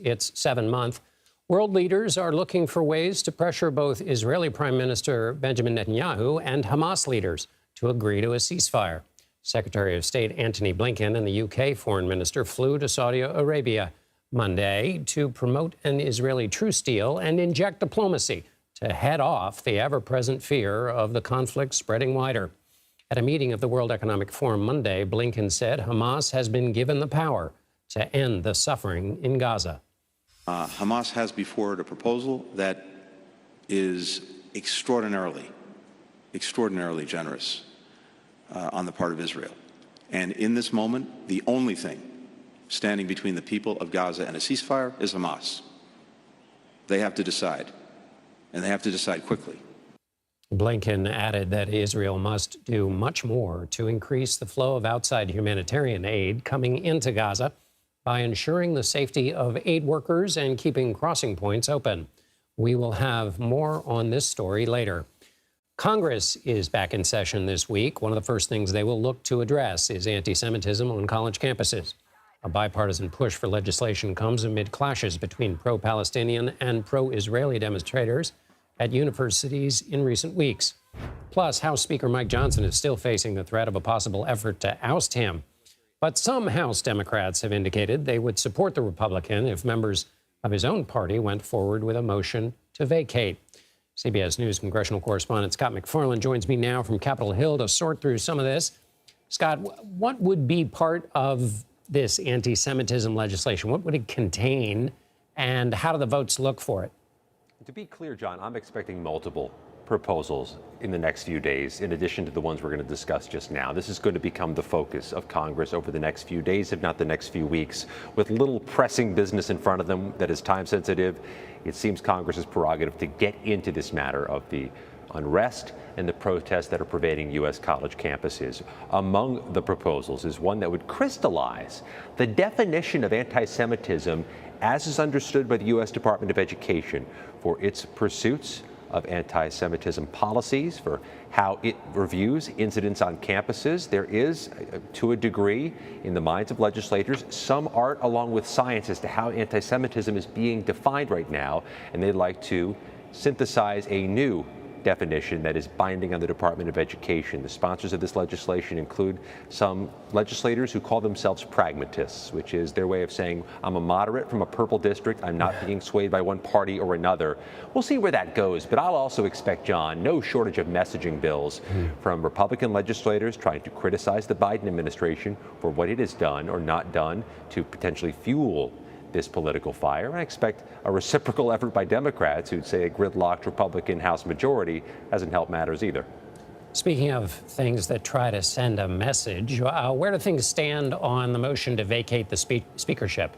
its 7th month. World leaders are looking for ways to pressure both Israeli Prime Minister Benjamin Netanyahu and Hamas leaders to agree to a ceasefire. Secretary of State Antony Blinken and the UK Foreign Minister flew to Saudi Arabia Monday to promote an Israeli truce deal and inject diplomacy to head off the ever-present fear of the conflict spreading wider. At a meeting of the World Economic Forum Monday, Blinken said Hamas has been given the power to end the suffering in Gaza. Hamas has before it a proposal that is extraordinarily generous on the part of Israel. And in this moment, the only thing standing between the people of Gaza and a ceasefire is Hamas. They have to decide, and they have to decide quickly. Blinken added that Israel must do much more to increase the flow of outside humanitarian aid coming into Gaza by ensuring the safety of aid workers and keeping crossing points open. We will have more on this story later. Congress is back in session this week. One of the first things they will look to address is anti-Semitism on college campuses. A bipartisan push for legislation comes amid clashes between pro-Palestinian and pro-Israeli demonstrators at universities in recent weeks. Plus, House Speaker Mike Johnson is still facing the threat of a possible effort to oust him. But some House Democrats have indicated they would support the Republican if members of his own party went forward with a motion to vacate. CBS News congressional correspondent Scott McFarland joins me now from Capitol Hill to sort through some of this. Scott, what would be part of this anti-Semitism legislation? What would it contain, and how do the votes look for it? To be clear, John, I'm expecting multiple proposals in the next few days, in addition to the ones we're going to discuss just now. This is going to become the focus of Congress over the next few days, if not the next few weeks. With little pressing business in front of them that is time sensitive, it seems Congress's prerogative to get into this matter of the unrest and the protests that are pervading U.S. college campuses. Among the proposals is one that would crystallize the definition of anti-Semitism as is understood by the U.S. Department of Education for its pursuits of anti-Semitism policies, for how it reviews incidents on campuses. There is, to a degree, in the minds of legislators, some art along with science as to how anti-Semitism is being defined right now, and they'd like to synthesize a new definition that is binding on the Department of Education. The sponsors of this legislation include some legislators who call themselves pragmatists, which is their way of saying, I'm a moderate from a purple district. I'm not being swayed by one party or another. We'll see where that goes. But I'll also expect, John, no shortage of messaging bills from Republican legislators trying to criticize the Biden administration for what it has done or not done to potentially fuel this political fire. I expect a reciprocal effort by Democrats who'd say a gridlocked Republican House majority hasn't helped matters either. Speaking of things that try to send a message, where do things stand on the motion to vacate the speakership?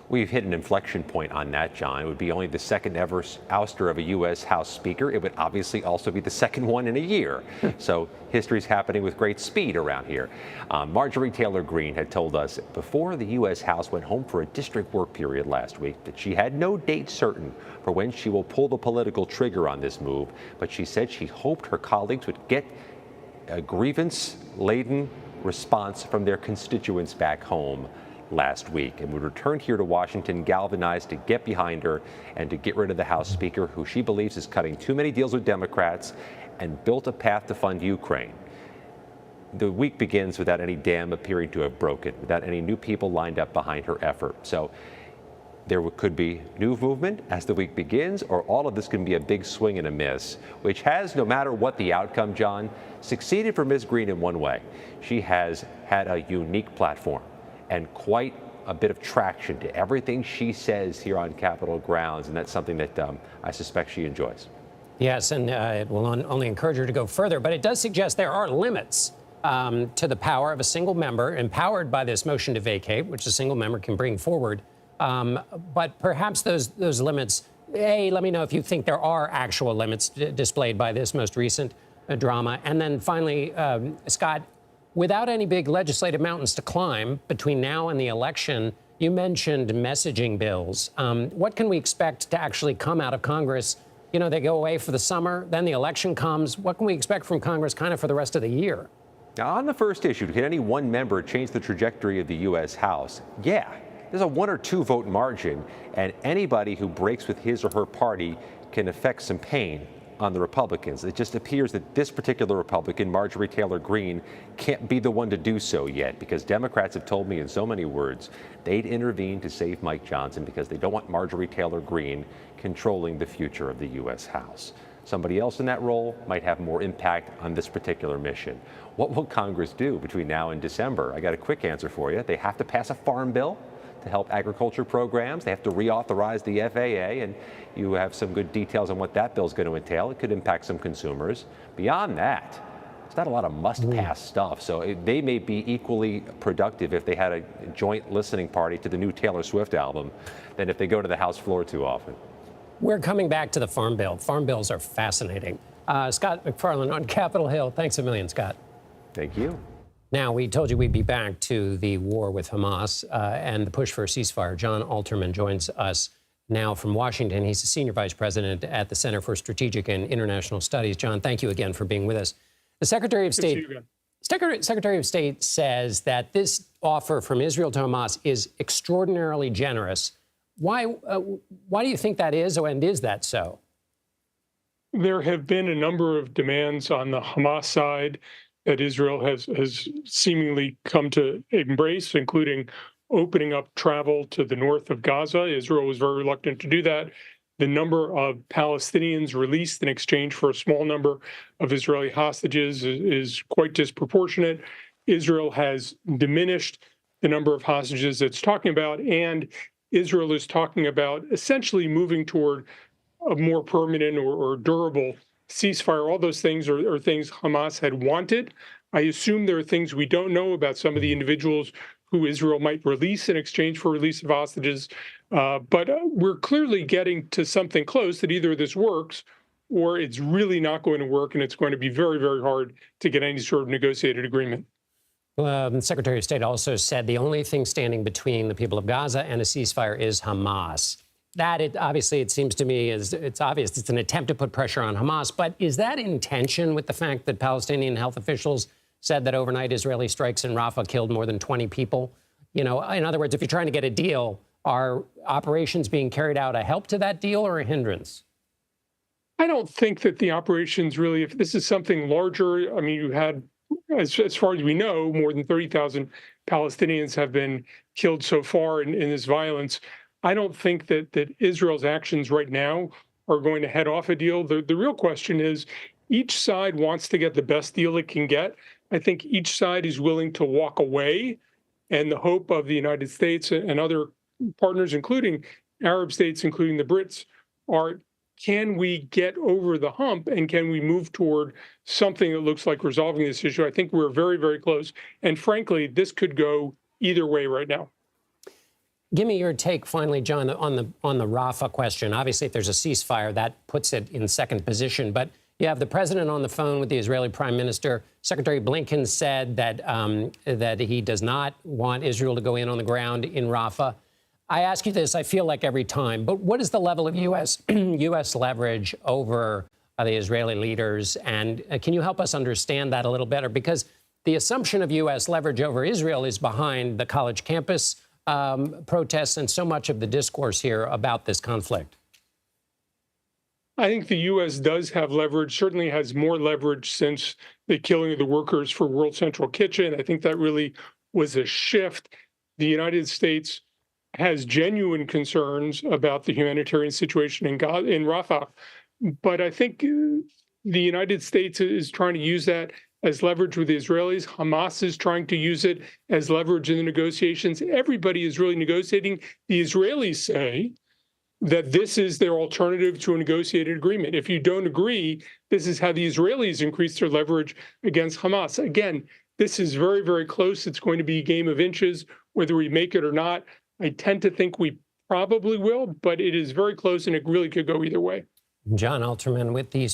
We've hit an inflection point on that, John. It would be only the second ever ouster of a U.S. House Speaker. It would obviously also be the second one in a year. So history's happening with great speed around here. Marjorie Taylor Greene had told us before the U.S. House went home for a district work period last week that she had no date certain for when she will pull the political trigger on this move. But she said she hoped her colleagues would get a grievance-laden response from their constituents back home last week, and would return here to Washington galvanized to get behind her and to get rid of the House Speaker, who she believes is cutting too many deals with Democrats and built a path to fund Ukraine. The week begins without any dam appearing to have broken, without any new people lined up behind her effort. So there could be new movement as the week begins, or all of this can be a big swing and a miss, which has, no matter what the outcome, John, succeeded for Ms. Greene in one way. She has had a unique platform and quite a bit of traction to everything she says here on Capitol grounds, and that's something that I suspect she enjoys. Yes, and it will only encourage her to go further, but it does suggest there are limits to the power of a single member empowered by this motion to vacate, which a single member can bring forward. But perhaps those limits, let me know if you think there are actual limits displayed by this most recent drama. And then finally, Scott, without any big legislative mountains to climb between now and the election, you mentioned messaging bills. What can we expect to actually come out of Congress? You know, they go away for the summer, then the election comes. What can we expect from Congress kind of for the rest of the year? Now, on the first issue, can any one member change the trajectory of the U.S. House? Yeah, there's a 1 or 2 vote margin, and anybody who breaks with his or her party can affect some pain on the Republicans. It just appears that this particular Republican, Marjorie Taylor Greene, can't be the one to do so yet, because Democrats have told me in so many words they'd intervene to save Mike Johnson because they don't want Marjorie Taylor Greene controlling the future of the U.S. House. Somebody else in that role might have more impact on this particular mission. What will Congress do between now and December? I got a quick answer for you. They have to pass a farm bill to help agriculture programs. They have to reauthorize the FAA, and you have some good details on what that bill is going to entail. It could impact some consumers. Beyond that, it's not a lot of must-pass stuff. So they may be equally productive if they had a joint listening party to the new Taylor Swift album than if they go to the House floor too often. We're coming back to the Farm Bill. Farm bills are fascinating. Scott McFarland on Capitol Hill. Thanks a million, Scott. Thank you. Now, we told you we'd be back to the war with Hamas and the push for a ceasefire. John Alterman joins us now from Washington. He's the senior vice president at the Center for Strategic and International Studies. John, thank you again for being with us. The Secretary of State, Secretary of State says that this offer from Israel to Hamas is extraordinarily generous. Why do you think that is, and is that so? There have been a number of demands on the Hamas side that Israel has seemingly come to embrace, including opening up travel to the north of Gaza. Israel was very reluctant to do that. The number of Palestinians released in exchange for a small number of Israeli hostages is quite disproportionate. Israel has diminished the number of hostages it's talking about, and Israel is talking about essentially moving toward a more permanent or durable ceasefire. All those things are things Hamas had wanted. I assume there are things we don't know about some of the individuals who Israel might release in exchange for release of hostages. But we're clearly getting to something close that either this works or it's really not going to work, and it's going to be very, very hard to get any sort of negotiated agreement. The Secretary of State also said the only thing standing between the people of Gaza and a ceasefire is Hamas. Obviously, it seems to me, it's obvious it's an attempt to put pressure on Hamas. But is that in tension with the fact that Palestinian health officials said that overnight Israeli strikes in Rafah killed more than 20 people? You know, in other words, if you're trying to get a deal, are operations being carried out a help to that deal or a hindrance? I don't think that the operations really, if this is something larger, I mean, you had, as far as we know, more than 30,000 Palestinians have been killed so far in this violence. I don't think that Israel's actions right now are going to head off a deal. The real question is, each side wants to get the best deal it can get. I think each side is willing to walk away. And the hope of the United States and other partners, including Arab states, including the Brits, are, can we get over the hump and can we move toward something that looks like resolving this issue? I think we're very, very close. And frankly, this could go either way right now. Give me your take, finally, John, on the Rafah question. Obviously, if there's a ceasefire, that puts it in second position. But you have the president on the phone with the Israeli prime minister. Secretary Blinken said that he does not want Israel to go in on the ground in Rafah. I ask you this, I feel like every time, but what is the level of U.S. leverage over the Israeli leaders? And can you help us understand that a little better? Because the assumption of U.S. leverage over Israel is behind the college campus protests and so much of the discourse here about this conflict. I think the U.S. does have leverage, certainly has more leverage since the killing of the workers for World Central Kitchen. I think that really was a shift. The United States has genuine concerns about the humanitarian situation in Rafah. But I think the United States is trying to use that as leverage with the Israelis. Hamas is trying to use it as leverage in the negotiations. Everybody is really negotiating. The Israelis say that this is their alternative to a negotiated agreement. If you don't agree, this is how the Israelis increase their leverage against Hamas. Again, this is very, very close. It's going to be a game of inches, whether we make it or not. I tend to think we probably will, but it is very close and it really could go either way. John Alterman with the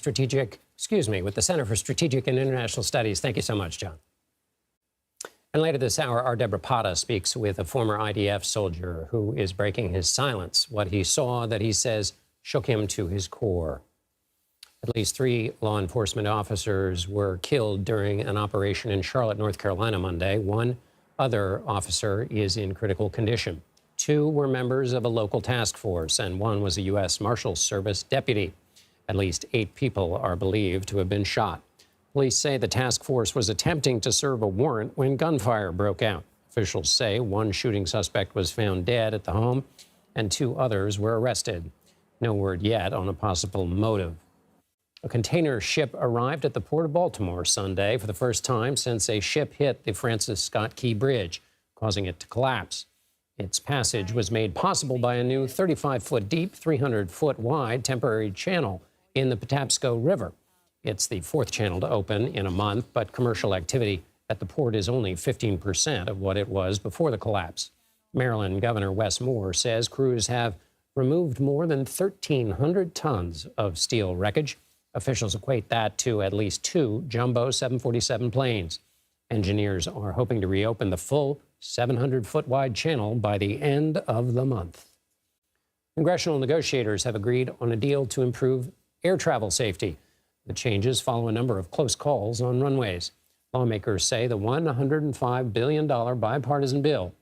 Center for Strategic and International Studies. Thank you so much, John. And later this hour, our Deborah Pata speaks with a former IDF soldier who is breaking his silence. What he saw that he says shook him to his core. At least 3 law enforcement officers were killed during an operation in Charlotte, North Carolina Monday. 1 other officer is in critical condition. 2 were members of a local task force, and 1 was a U.S. Marshals Service deputy. At least 8 people are believed to have been shot. Police say the task force was attempting to serve a warrant when gunfire broke out. Officials say 1 shooting suspect was found dead at the home, and 2 others were arrested. No word yet on a possible motive. A container ship arrived at the port of Baltimore Sunday for the first time since a ship hit the Francis Scott Key Bridge, causing it to collapse. Its passage was made possible by a new 35-foot deep, 300-foot wide temporary channel in the Patapsco River. It's the 4th channel to open in a month, but commercial activity at the port is only 15% of what it was before the collapse. Maryland Governor Wes Moore says crews have removed more than 1,300 tons of steel wreckage. Officials equate that to at least 2 jumbo 747 planes. Engineers are hoping to reopen the full 700-foot wide channel by the end of the month. Congressional negotiators have agreed on a deal to improve air travel safety. The changes follow a number of close calls on runways. Lawmakers say the $105 billion bipartisan bill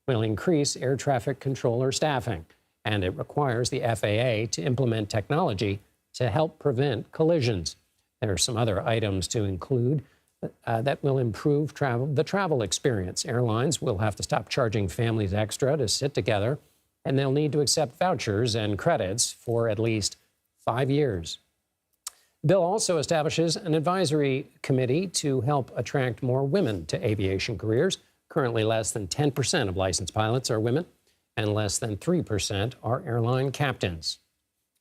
will increase air traffic controller staffing, and it requires the FAA to implement technology to help prevent collisions. There are some other items to include that will improve the travel experience. Airlines will have to stop charging families extra to sit together, and they'll need to accept vouchers and credits for at least 5 years. The bill also establishes an advisory committee to help attract more women to aviation careers. Currently, less than 10% of licensed pilots are women, and less than 3% are airline captains.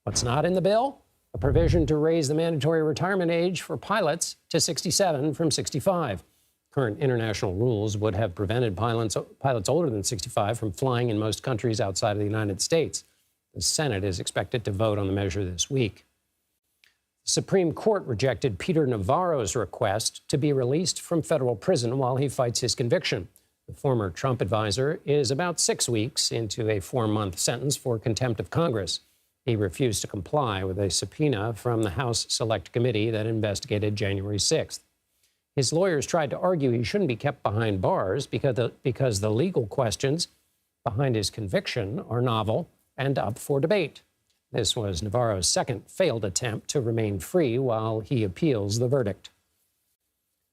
What's not in the bill? A provision to raise the mandatory retirement age for pilots to 67 from 65. Current international rules would have prevented pilots older than 65 from flying in most countries outside of the United States. The Senate is expected to vote on the measure this week. The Supreme Court rejected Peter Navarro's request to be released from federal prison while he fights his conviction. The former Trump advisor is about 6 weeks into a 4-month sentence for contempt of Congress. He refused to comply with a subpoena from the House Select Committee that investigated January 6th. His lawyers tried to argue he shouldn't be kept behind bars because the legal questions behind his conviction are novel and up for debate. This was Navarro's second failed attempt to remain free while he appeals the verdict.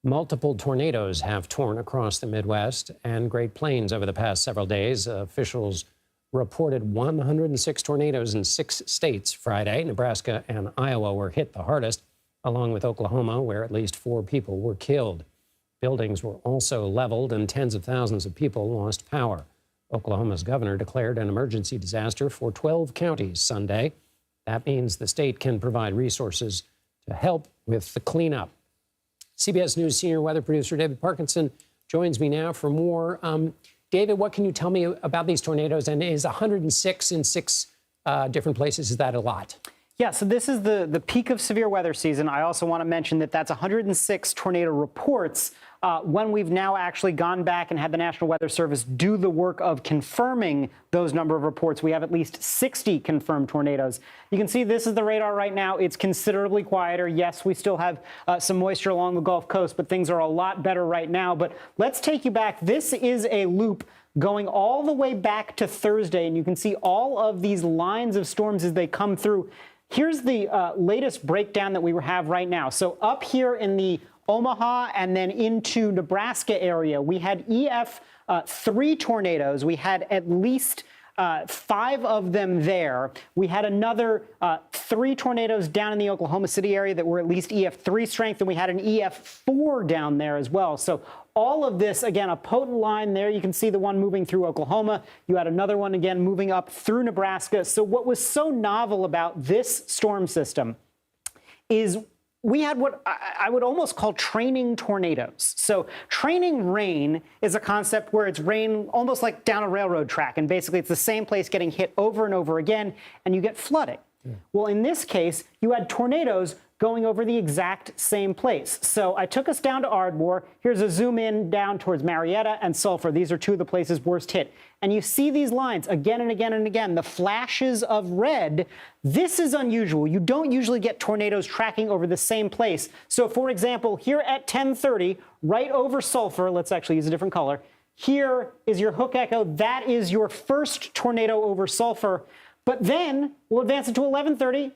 Multiple tornadoes have torn across the Midwest and Great Plains over the past several days. Officials reported 106 tornadoes in 6 states Friday. Nebraska and Iowa were hit the hardest, along with Oklahoma, where at least 4 people were killed. Buildings were also leveled and tens of thousands of people lost power. Oklahoma's governor declared an emergency disaster for 12 counties Sunday. That means the state can provide resources to help with the cleanup. CBS News senior weather producer David Parkinson joins me now for more. David, what can you tell me about these tornadoes? And is 106 in 6 different places, is that a lot? Yeah, so this is the peak of severe weather season. I also want to mention that that's 106 tornado reports when we've now actually gone back and had the National Weather Service do the work of confirming those number of reports. We have at least 60 confirmed tornadoes. You can see this is the radar right now. It's considerably quieter. Yes, we still have some moisture along the Gulf Coast, but things are a lot better right now. But let's take you back. This is a loop going all the way back to Thursday, and you can see all of these lines of storms as they come through. Here's the latest breakdown that we have right now. So up here in the Omaha and then into Nebraska area, we had EF3 tornadoes. We had at least 5 of them there. We had another 3 tornadoes down in the Oklahoma City area that were at least EF3 strength, and we had an EF4 down there as well. So all of this, again, a potent line there. You can see the one moving through Oklahoma. You had another one, again, moving up through Nebraska. So what was so novel about this storm system is we had what I would almost call training tornadoes. So training rain is a concept where it's rain almost like down a railroad track. And basically, it's the same place getting hit over and over again, and you get flooding. Yeah. Well, in this case, you had tornadoes going over the exact same place. So I took us down to Ardmore. Here's a zoom in down towards Marietta and Sulphur. These are 2 of the places worst hit. And you see these lines again and again and again, the flashes of red. This is unusual. You don't usually get tornadoes tracking over the same place. So for example, here at 10:30, right over Sulphur, let's actually use a different color. Here is your hook echo. That is your first tornado over Sulphur. But then we'll advance it to 11:30.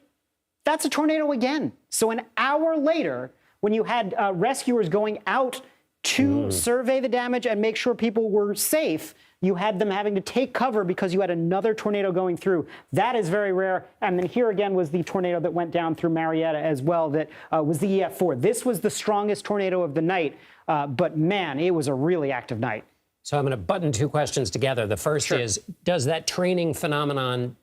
That's a tornado again. So an hour later, when you had rescuers going out to survey the damage and make sure people were safe, you had them having to take cover because you had another tornado going through. That is very rare. And then here again was the tornado that went down through Marietta as well. That was the EF4. This was the strongest tornado of the night. But man, it was a really active night. So I'm going to button two questions together. The first is, does that training phenomenon,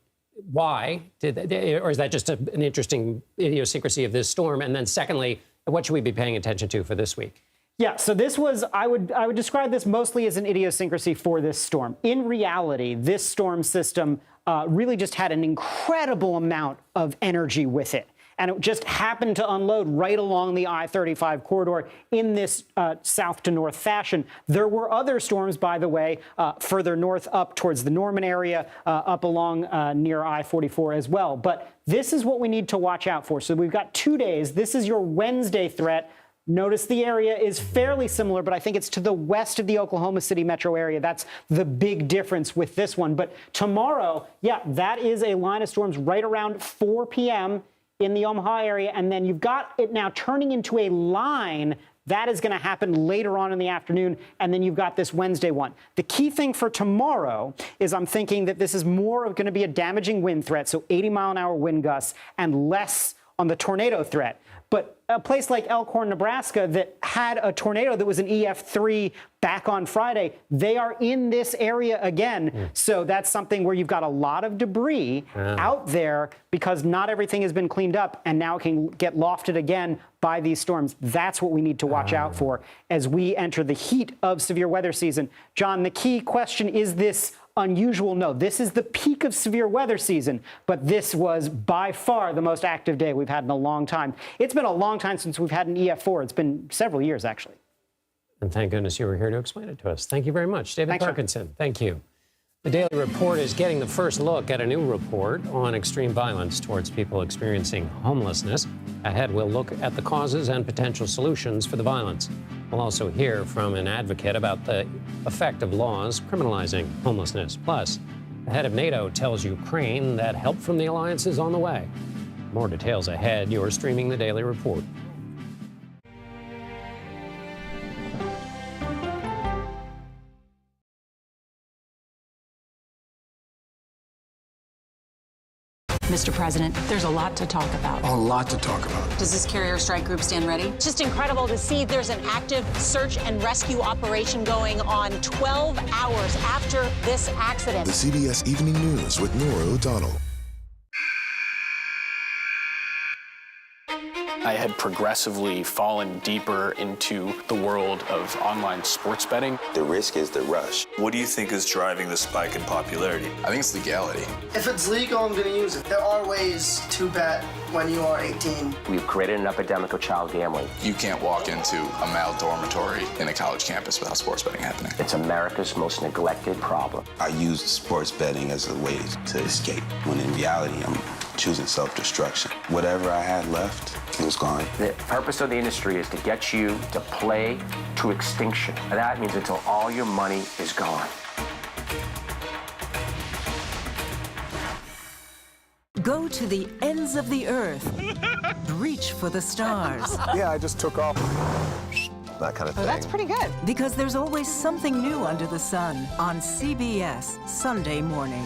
why? Or is that just an interesting idiosyncrasy of this storm? And then secondly, what should we be paying attention to for this week? Yeah, so this was, I would describe this mostly as an idiosyncrasy for this storm. In reality, this storm system really just had an incredible amount of energy with it. And it just happened to unload right along the I-35 corridor in this south to north fashion. There were other storms, by the way, further north up towards the Norman area, up along near I-44 as well. But this is what we need to watch out for. So we've got 2 days. This is your Wednesday threat. Notice the area is fairly similar, but I think it's to the west of the Oklahoma City metro area. That's the big difference with this one. But tomorrow, yeah, that is a line of storms right around 4 p.m. in the Omaha area. And then you've got it now turning into a line. That is going to happen later on in the afternoon. And then you've got this Wednesday one. The key thing for tomorrow is I'm thinking that this is more of going to be a damaging wind threat, so 80-mile-an-hour wind gusts, and less on the tornado threat. But a place like Elkhorn, Nebraska, that had a tornado that was an EF3 back on Friday, they are in this area again. So that's something where you've got a lot of debris out there because not everything has been cleaned up, and now it can get lofted again by these storms. That's what we need to watch out for as we enter the heat of severe weather season. John, the key question, is this unusual? No, this is the peak of severe weather season, but this was by far the most active day we've had in a long time. It's been a long time since we've had an EF4. It's been several years, actually. And thank goodness you were here to explain it to us. Thank you very much. David Parkinson, thank you. The Daily Report is getting the first look at a new report on extreme violence towards people experiencing homelessness. Ahead, we'll look at the causes and potential solutions for the violence. We'll also hear from an advocate about the effect of laws criminalizing homelessness. Plus, the head of NATO tells Ukraine that help from the alliance is on the way. More details ahead. You're streaming the Daily Report. Mr. President, there's a lot to talk about. A lot to talk about. Does this carrier strike group stand ready? It's just incredible to see there's an active search and rescue operation going on 12 hours after this accident. The CBS Evening News with Nora O'Donnell. I had progressively fallen deeper into the world of online sports betting. The risk is the rush. What do you think is driving the spike in popularity? I think it's legality. If it's legal, I'm going to use it. There are ways to bet when you are 18. We've created an epidemic of child gambling. You can't walk into a male dormitory in a college campus without sports betting happening. It's America's most neglected problem. I used sports betting as a way to escape, when in reality, I'm choosing self-destruction. Whatever I had left, it was gone. The purpose of the industry is to get you to play to extinction. And that means until all your money is gone. Go to the ends of the earth. Reach for the stars. Yeah, I just took off. That kind of thing. Oh, that's pretty good. Because there's always something new under the sun on CBS Sunday morning.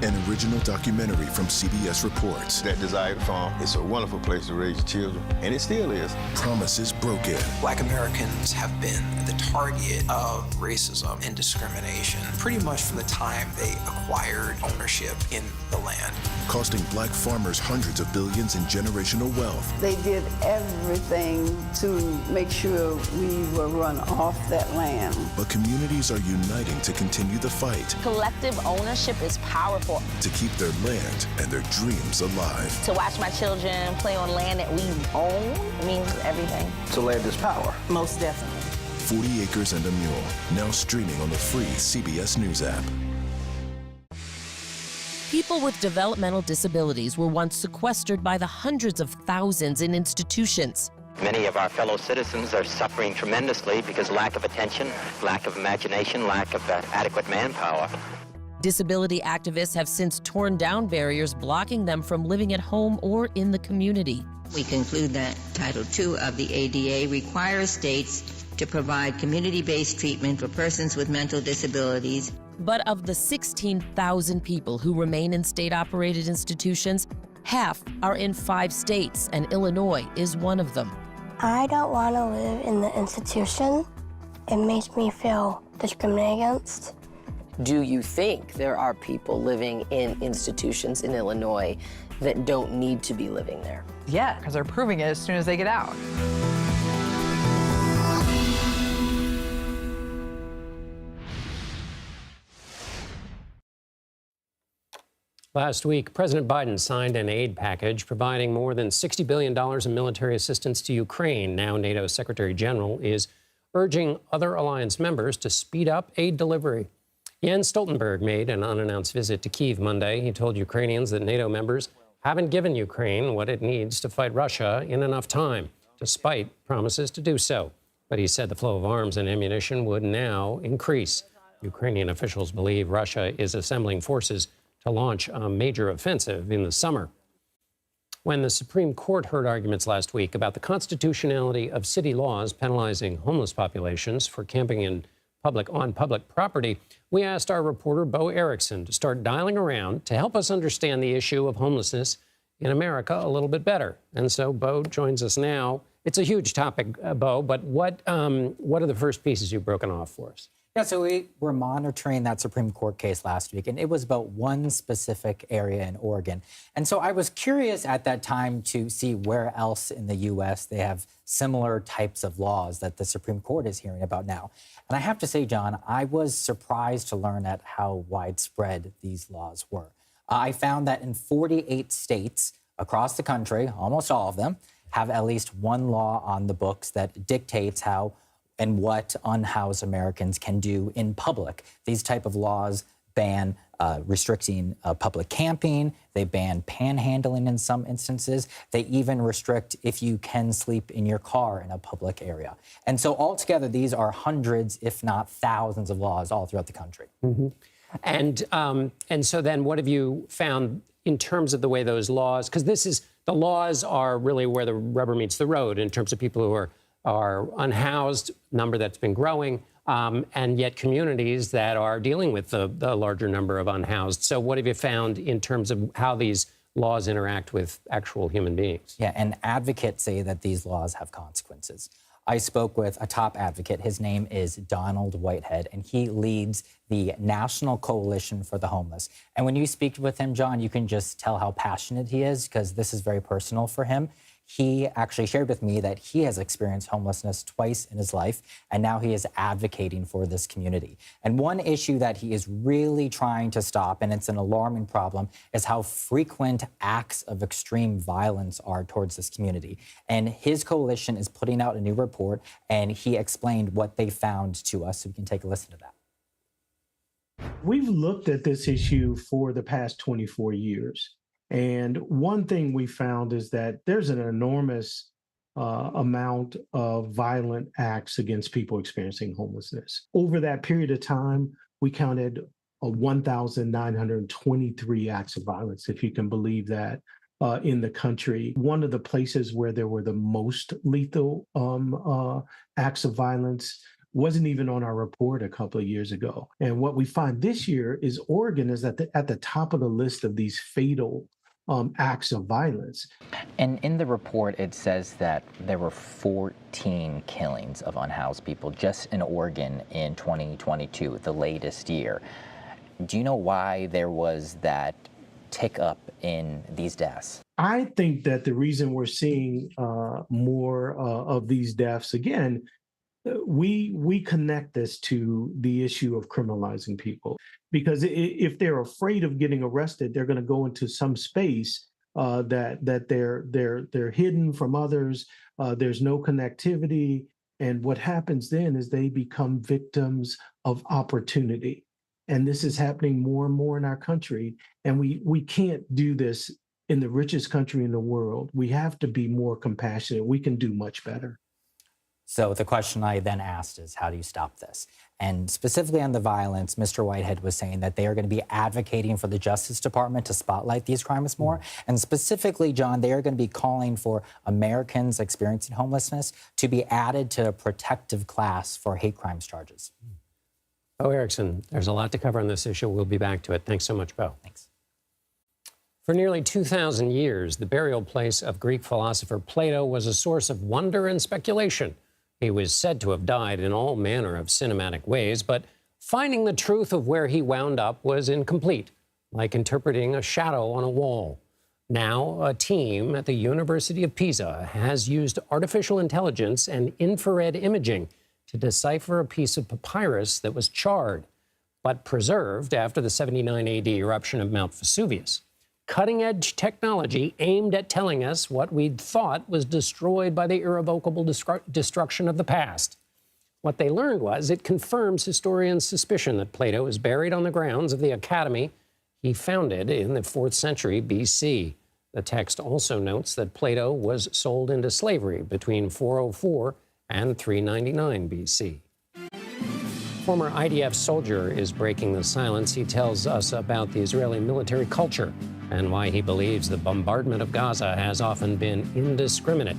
An original documentary from CBS Reports. That desired farm, it's a wonderful place to raise children, and it still is. Promises broken. Black Americans have been the target of racism and discrimination pretty much from the time they acquired ownership in the land. Costing black farmers hundreds of billions in generational wealth. They did everything to make sure we were run off that land. But communities are uniting to continue the fight. Collective ownership is powerful. To keep their land and their dreams alive. To watch my children play on land that we own means everything. So land is power. Most definitely. 40 Acres and a Mule, now streaming on the free CBS News app. People with developmental disabilities were once sequestered by the hundreds of thousands in institutions. Many of our fellow citizens are suffering tremendously because lack of attention, lack of imagination, lack of adequate manpower. Disability activists have since torn down barriers blocking them from living at home or in the community. We conclude that Title II of the ADA requires states to provide community-based treatment for persons with mental disabilities. But of the 16,000 people who remain in state-operated institutions, half are in 5 states, and Illinois is one of them. I don't want to live in the institution. It makes me feel discriminated against. Do you think there are people living in institutions in Illinois that don't need to be living there? Yeah, because they're proving it as soon as they get out. Last week, President Biden signed an aid package providing more than $60 billion in military assistance to Ukraine. Now, NATO Secretary General is urging other alliance members to speed up aid delivery. Jens Stoltenberg made an unannounced visit to Kyiv Monday. He told Ukrainians that NATO members haven't given Ukraine what it needs to fight Russia in enough time, despite promises to do so. But he said the flow of arms and ammunition would now increase. Ukrainian officials believe Russia is assembling forces to launch a major offensive in the summer. When the Supreme Court heard arguments last week about the constitutionality of city laws penalizing homeless populations for camping on public property, we asked our reporter Bo Erickson to start dialing around to help us understand the issue of homelessness in America a little bit better. And so Bo joins us now. It's a huge topic, Bo, but what are the first pieces you've broken off for us? Yeah, so we were monitoring that Supreme Court case last week, and it was about one specific area in Oregon. And so I was curious at that time to see where else in the U.S. they have similar types of laws that the Supreme Court is hearing about now. And I have to say, John, I was surprised to learn at how widespread these laws were. I found that in 48 states across the country, almost all of them, have at least one law on the books that dictates how and what unhoused Americans can do in public. These type of laws ban restricting public camping. They ban panhandling in some instances. They even restrict if you can sleep in your car in a public area. And so altogether, these are hundreds, if not thousands of laws all throughout the country. Mm-hmm. And so then what have you found in terms of the way those laws, because the laws are really where the rubber meets the road in terms of people who are unhoused, number that's been growing, and yet communities that are dealing with the larger number of unhoused. So what have you found in terms of how these laws interact with actual human beings? Yeah, and advocates say that these laws have consequences. I spoke with a top advocate. His name is Donald Whitehead, and he leads the National Coalition for the Homeless. And when you speak with him, John, you can just tell how passionate he is, because this is very personal for him. He actually shared with me that he has experienced homelessness twice in his life, and now he is advocating for this community. And one issue that he is really trying to stop, and it's an alarming problem, is how frequent acts of extreme violence are towards this community. And his coalition is putting out a new report, and he explained what they found to us, so we can take a listen to that. We've looked at this issue for the past 24 years. And one thing we found is that there's an enormous amount of violent acts against people experiencing homelessness. Over that period of time, we counted 1,923 acts of violence, if you can believe that, in the country. One of the places where there were the most lethal acts of violence wasn't even on our report a couple of years ago. And what we find this year is Oregon is at the top of the list of these fatal acts of violence. And in the report, it says that there were 14 killings of unhoused people just in Oregon in 2022, the latest year. Do you know why there was that tick up in these deaths? I think that the reason we're seeing more of these deaths, again, we connect this to the issue of criminalizing people, because if they're afraid of getting arrested, they're going to go into some space that they're hidden from others. There's no connectivity, and what happens then is they become victims of opportunity, and this is happening more and more in our country. And we can't do this in the richest country in the world. We have to be more compassionate. We can do much better. So the question I then asked is, how do you stop this? And specifically on the violence, Mr. Whitehead was saying that they are going to be advocating for the Justice Department to spotlight these crimes more. And specifically, John, they are going to be calling for Americans experiencing homelessness to be added to a protective class for hate crimes charges. Bo Erickson, there's a lot to cover on this issue. We'll be back to it. Thanks so much, Bo. Thanks. For nearly 2,000 years, the burial place of Greek philosopher Plato was a source of wonder and speculation. He was said to have died in all manner of cinematic ways, but finding the truth of where he wound up was incomplete, like interpreting a shadow on a wall. Now, a team at the University of Pisa has used artificial intelligence and infrared imaging to decipher a piece of papyrus that was charred, but preserved after the 79 AD eruption of Mount Vesuvius. Cutting-edge technology aimed at telling us what we'd thought was destroyed by the irrevocable destruction of the past. What they learned was it confirms historians' suspicion that Plato is buried on the grounds of the academy he founded in the 4th century BC. The text also notes that Plato was sold into slavery between 404 and 399 BC. Former IDF soldier is breaking the silence. He tells us about the Israeli military culture and why he believes the bombardment of Gaza has often been indiscriminate.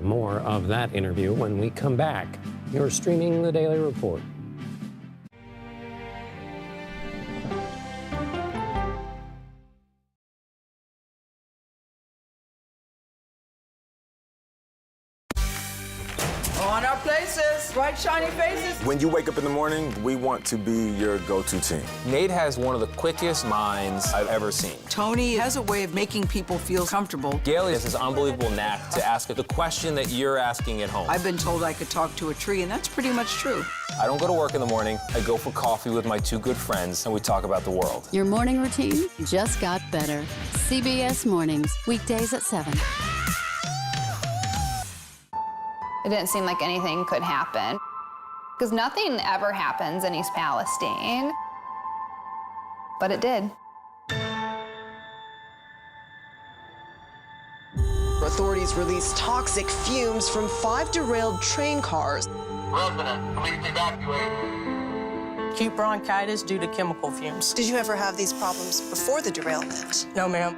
More of that interview when we come back. You're streaming The Daily Report. On our places, bright, shiny faces. When you wake up in the morning, we want to be your go-to team. Nate has one of the quickest minds I've ever seen. Tony has a way of making people feel comfortable. Gail has this unbelievable knack to ask the question that you're asking at home. I've been told I could talk to a tree, and that's pretty much true. I don't go to work in the morning. I go for coffee with my 2 good friends, and we talk about the world. Your morning routine just got better. CBS Mornings, weekdays at 7. It didn't seem like anything could happen, because nothing ever happens in East Palestine, but it did. Authorities released toxic fumes from 5 derailed train cars. Resident, please evacuate. Acute bronchitis due to chemical fumes. Did you ever have these problems before the derailment? No, ma'am.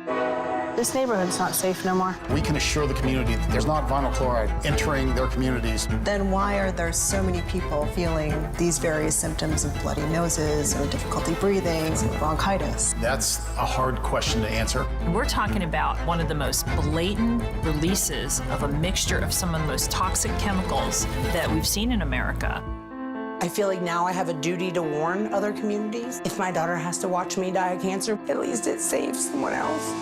This neighborhood's not safe no more. We can assure the community that there's not vinyl chloride entering their communities. Then why are there so many people feeling these various symptoms of bloody noses or difficulty breathing, bronchitis? That's a hard question to answer. We're talking about one of the most blatant releases of a mixture of some of the most toxic chemicals that we've seen in America. I feel like now I have a duty to warn other communities. If my daughter has to watch me die of cancer, at least it saves someone else.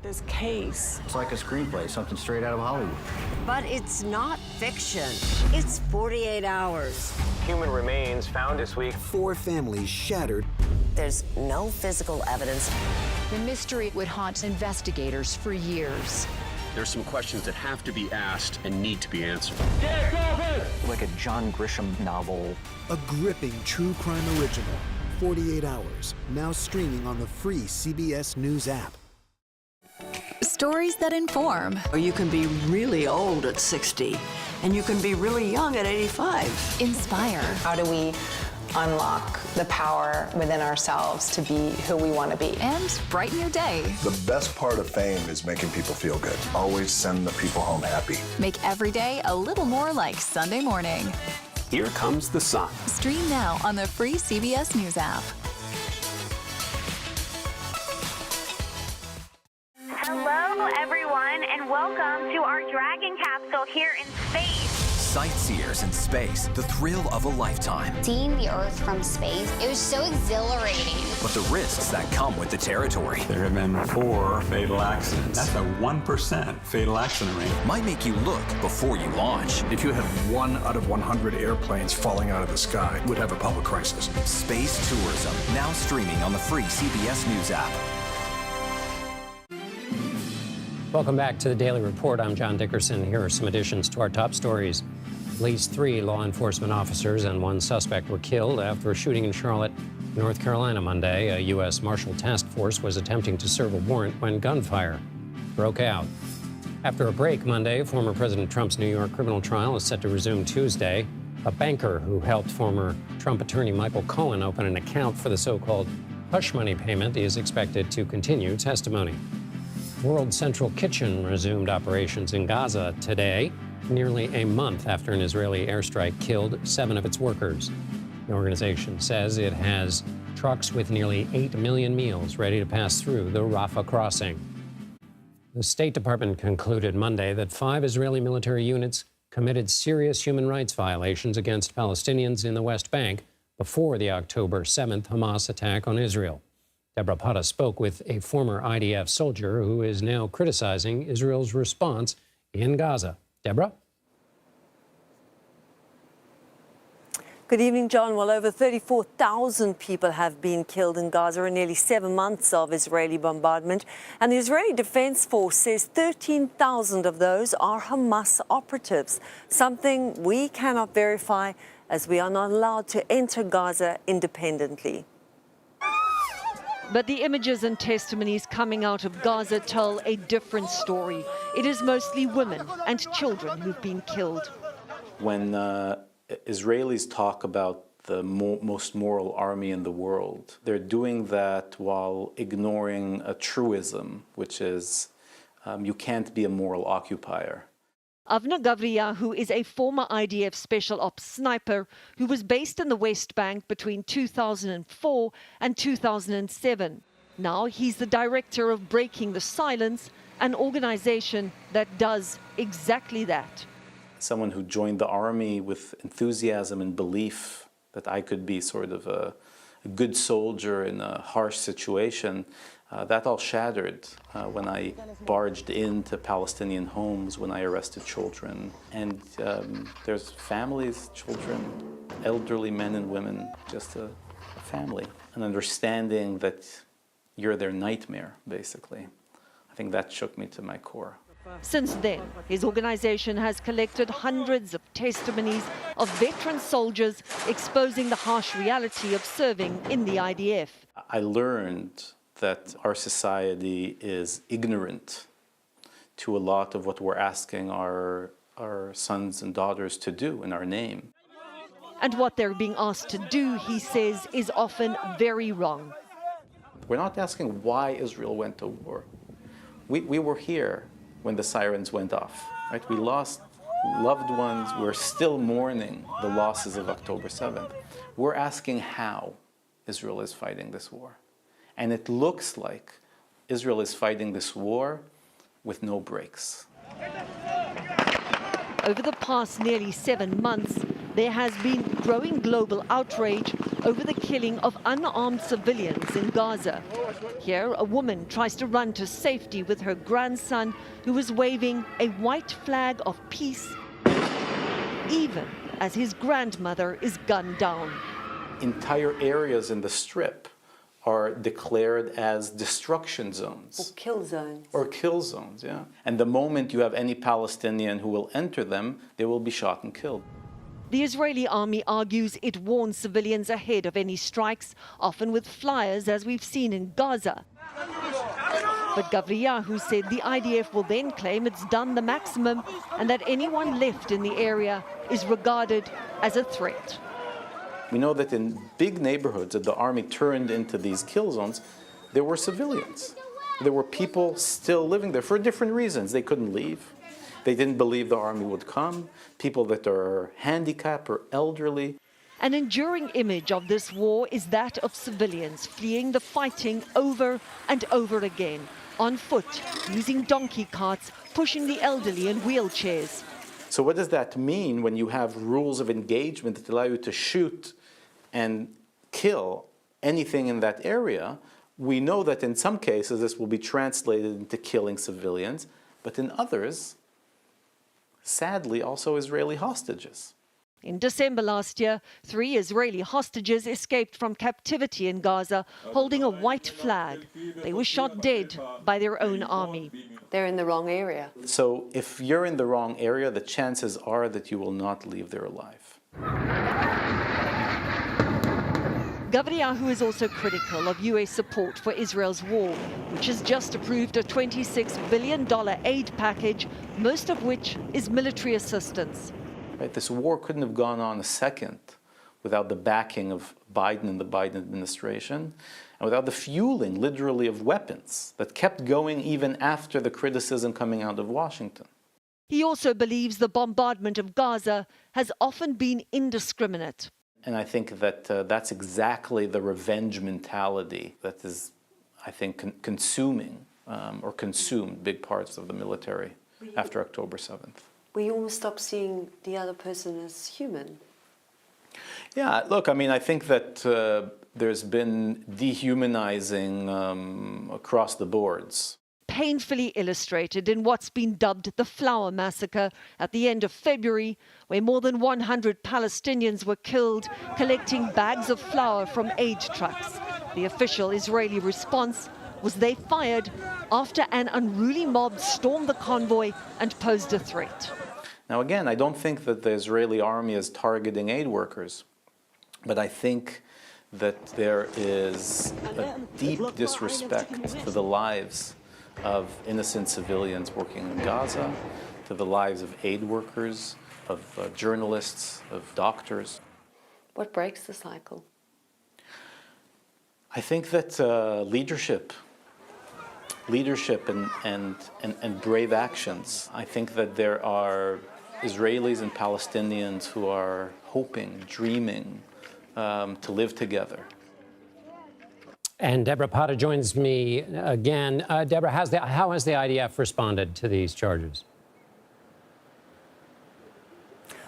This case. It's like a screenplay, something straight out of Hollywood. But it's not fiction. It's 48 hours. Human remains found this week. 4 families shattered. There's no physical evidence. The mystery would haunt investigators for years. There's some questions that have to be asked and need to be answered. Like a John Grisham novel. A gripping true crime original. 48 hours. Now streaming on the free CBS News app. Stories that inform. You can be really old at 60, and you can be really young at 85. Inspire. How do we unlock the power within ourselves to be who we want to be? And brighten your day. The best part of fame is making people feel good. Always send the people home happy. Make every day a little more like Sunday morning. Here comes the sun. Stream now on the free CBS News app. Hello, everyone, and welcome to our Dragon capsule here in space. Sightseers in space, the thrill of a lifetime. Seeing the Earth from space, it was so exhilarating. But the risks that come with the territory. There have been 4 fatal accidents. That's a 1% fatal accident rate. Might make you look before you launch. If you had 1 out of 100 airplanes falling out of the sky, we'd have a public crisis. Space tourism, now streaming on the free CBS News app. Welcome back to the Daily Report. I'm John Dickerson. Here are some additions to our top stories. At least 3 law enforcement officers and 1 suspect were killed after a shooting in Charlotte, North Carolina Monday. A U.S. Marshal Task Force was attempting to serve a warrant when gunfire broke out. After a break Monday, former President Trump's New York criminal trial is set to resume Tuesday. A banker who helped former Trump attorney Michael Cohen open an account for the so-called hush money payment is expected to continue testimony. World Central Kitchen resumed operations in Gaza today, nearly a month after an Israeli airstrike killed 7 of its workers. The organization says it has trucks with nearly 8 million meals ready to pass through the Rafah crossing. The State Department concluded Monday that 5 Israeli military units committed serious human rights violations against Palestinians in the West Bank before the October 7th Hamas attack on Israel. Deborah Pata spoke with a former IDF soldier who is now criticizing Israel's response in Gaza. Deborah? Good evening, John. Well, over 34,000 people have been killed in Gaza in nearly 7 months of Israeli bombardment. And the Israeli Defense Force says 13,000 of those are Hamas operatives, something we cannot verify as we are not allowed to enter Gaza independently. But the images and testimonies coming out of Gaza tell a different story. It is mostly women and children who've been killed. When Israelis talk about the most moral army in the world, they're doing that while ignoring a truism, which is you can't be a moral occupier. Avner Gavriyahu is a former IDF Special Ops sniper who was based in the West Bank between 2004 and 2007. Now he's the director of Breaking the Silence, an organization that does exactly that. Someone who joined the army with enthusiasm and belief that I could be sort of a good soldier in a harsh situation, that all shattered when I barged into Palestinian homes, when I arrested children. And there's families, children, elderly men and women, just a family. An understanding that you're their nightmare, basically. I think that shook me to my core. Since then, his organization has collected hundreds of testimonies of veteran soldiers exposing the harsh reality of serving in the IDF. I learned that our society is ignorant to a lot of what we're asking our sons and daughters to do in our name. And what they're being asked to do, he says, is often very wrong. We're not asking why Israel went to war. We were here when the sirens went off, right? We lost loved ones. We're still mourning the losses of October 7th. We're asking how Israel is fighting this war. And it looks like Israel is fighting this war with no breaks. Over the past nearly 7 months, there has been growing global outrage over the killing of unarmed civilians in Gaza. Here, a woman tries to run to safety with her grandson, who is waving a white flag of peace, even as his grandmother is gunned down. Entire areas in the Strip are declared as destruction zones. Or kill zones. Or kill zones, yeah. And the moment you have any Palestinian who will enter them, they will be shot and killed. The Israeli army argues it warns civilians ahead of any strikes, often with flyers, as we've seen in Gaza. But Gavriyahu said the IDF will then claim it's done the maximum and that anyone left in the area is regarded as a threat. We know that in big neighborhoods that the army turned into these kill zones, there were civilians. There were people still living there for different reasons. They couldn't leave. They didn't believe the army would come. People that are handicapped or elderly. An enduring image of this war is that of civilians fleeing the fighting over and over again, on foot, using donkey carts, pushing the elderly in wheelchairs. So what does that mean when you have rules of engagement that allow you to shoot and kill anything in that area? We know that in some cases this will be translated into killing civilians, but in others, sadly, also Israeli hostages. In December last year, 3 Israeli hostages escaped from captivity in Gaza, holding a white flag. They were shot dead by their own army. They're in the wrong area. So if you're in the wrong area, the chances are that you will not leave there alive. Gabriel is also critical of U.S. support for Israel's war, which has just approved a $26 billion aid package, most of which is military assistance. Right? This war couldn't have gone on a second without the backing of Biden and the Biden administration, and without the fueling, literally, of weapons that kept going even after the criticism coming out of Washington. He also believes the bombardment of Gaza has often been indiscriminate. And I think that that's exactly the revenge mentality that is, I think, consuming or consumed big parts of the military after October 7th. We almost stop seeing the other person as human. Yeah, look, I mean, I think that there's been dehumanizing across the boards. Painfully illustrated in what's been dubbed the Flower Massacre at the end of February, where more than 100 Palestinians were killed collecting bags of flour from aid trucks. The official Israeli response was they fired after an unruly mob stormed the convoy and posed a threat. Now, again, I don't think that the Israeli army is targeting aid workers, but I think that there is a deep disrespect to the lives of innocent civilians working in Gaza, to the lives of aid workers, of journalists, of doctors. What breaks the cycle? I think that leadership and brave actions. I think that there are Israelis and Palestinians who are hoping, dreaming to live together. And Deborah Patta joins me again. Deborah, how has the IDF responded to these charges?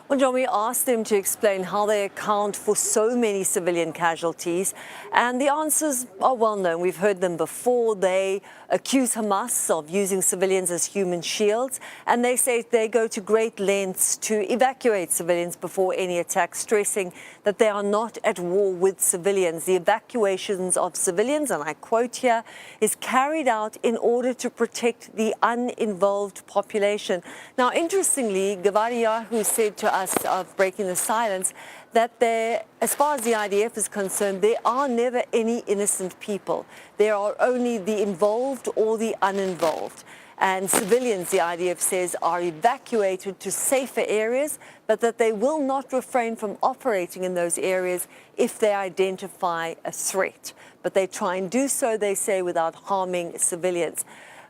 Well, John, we asked them to explain how they account for so many civilian casualties, and the answers are well known. We've heard them before. They accuse Hamas of using civilians as human shields, and they say they go to great lengths to evacuate civilians before any attack, stressing that they are not at war with civilians. The evacuations of civilians, and I quote here, is carried out in order to protect the uninvolved population. Now, interestingly, Gabriel said to us of breaking the silence that there, as far as the IDF is concerned, there are never any innocent people. There are only the involved or the uninvolved. And civilians, the IDF says, are evacuated to safer areas, but that they will not refrain from operating in those areas if they identify a threat. But they try and do so, they say, without harming civilians.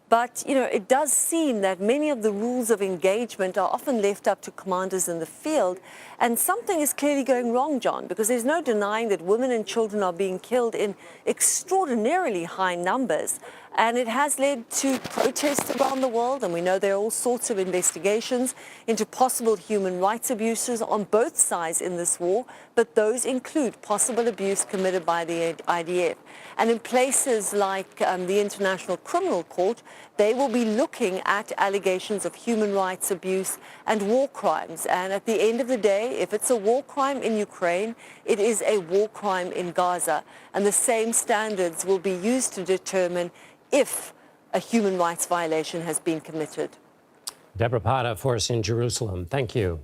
But, you know, it does seem that many of the rules of engagement are often left up to commanders in the field. And something is clearly going wrong, John, because there's no denying that women and children are being killed in extraordinarily high numbers. And it has led to protests around the world. And we know there are all sorts of investigations into possible human rights abuses on both sides in this war. But those include possible abuse committed by the IDF. And in places like the International Criminal Court, they will be looking at allegations of human rights abuse and war crimes. And at the end of the day, if it's a war crime in Ukraine, it is a war crime in Gaza. And the same standards will be used to determine if a human rights violation has been committed. Deborah Patta for us in Jerusalem. Thank you.